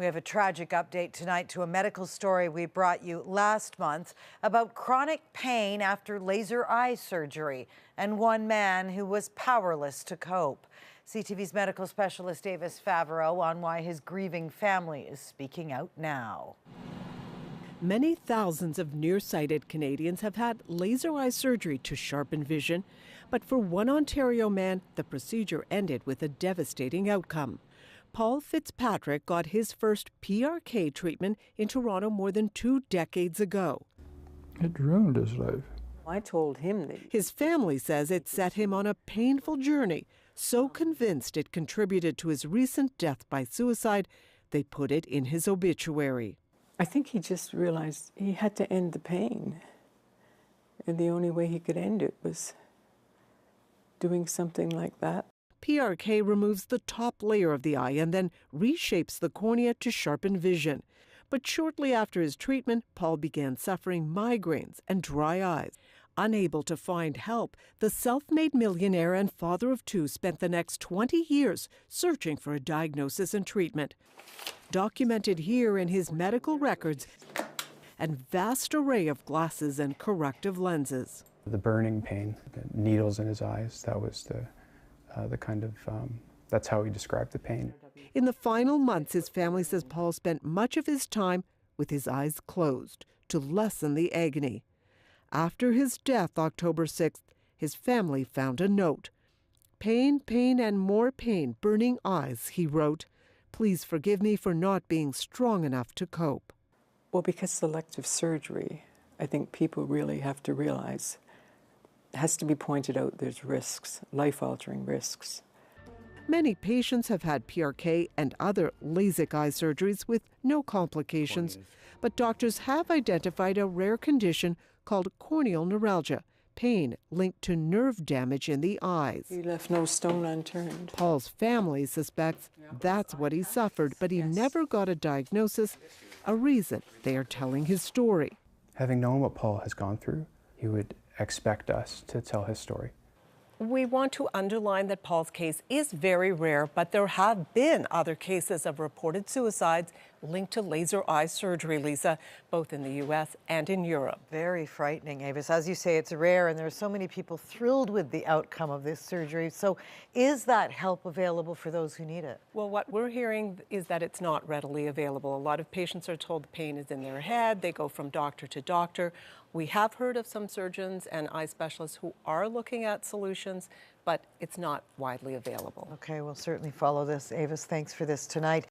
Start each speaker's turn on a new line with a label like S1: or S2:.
S1: We have a tragic update tonight to a medical story we brought you last month about chronic pain after laser eye surgery and one man who was powerless to cope. CTV's medical specialist Davis Favreau on why his grieving family is speaking out now.
S2: Many thousands of nearsighted Canadians have had laser eye surgery to sharpen vision, but for one Ontario man, the procedure ended with a devastating outcome. Paul Fitzpatrick got his first PRK treatment in Toronto more than 2 decades ago.
S3: It ruined his life.
S4: I told him that.
S2: His family says it set him on a painful journey, so convinced it contributed to his recent death by suicide, they put it in his obituary.
S4: I think he just realized he had to end the pain. And the only way he could end it was doing something like that.
S2: PRK removes the top layer of the eye and then reshapes the cornea to sharpen vision. But shortly after his treatment, Paul began suffering migraines and dry eyes. Unable to find help, the self-made millionaire and father of 2 spent the next 20 years searching for a diagnosis and treatment. Documented here in his medical records and vast array of glasses and corrective lenses.
S5: The burning pain, the needles in his eyes, that was the kind of, that's how he described the pain.
S2: In the final months, his family says Paul spent much of his time with his eyes closed to lessen the agony. After his death, October 6th, his family found a note. "Pain, pain, and more pain, burning eyes," he wrote. "Please forgive me for not being strong enough to cope."
S4: Well, because selective surgery, I think people really have to realize, it has to be pointed out there's risks, life-altering risks.
S2: Many patients have had PRK and other LASIK eye surgeries with no complications, but doctors have identified a rare condition called corneal neuralgia, pain linked to nerve damage in the eyes.
S4: He left no stone unturned.
S2: Paul's family suspects that's what he suffered, but he never got a diagnosis, a reason they are telling his story.
S5: Having known what Paul has gone through, he would expect us to tell his story.
S6: We want to underline that Paul's case is very rare, but there have been other cases of reported suicides linked to laser eye surgery, Lisa, both in the U.S. and in Europe.
S1: Very frightening, Avis. As you say, it's rare, and there are so many people thrilled with the outcome of this surgery. So is that help available for those who need it?
S6: Well, what we're hearing is that it's not readily available. A lot of patients are told the pain is in their head. They go from doctor to doctor. We have heard of some surgeons and eye specialists who are looking at solutions, but it's not widely available.
S1: Okay, we'll certainly follow this. Avis, thanks for this tonight.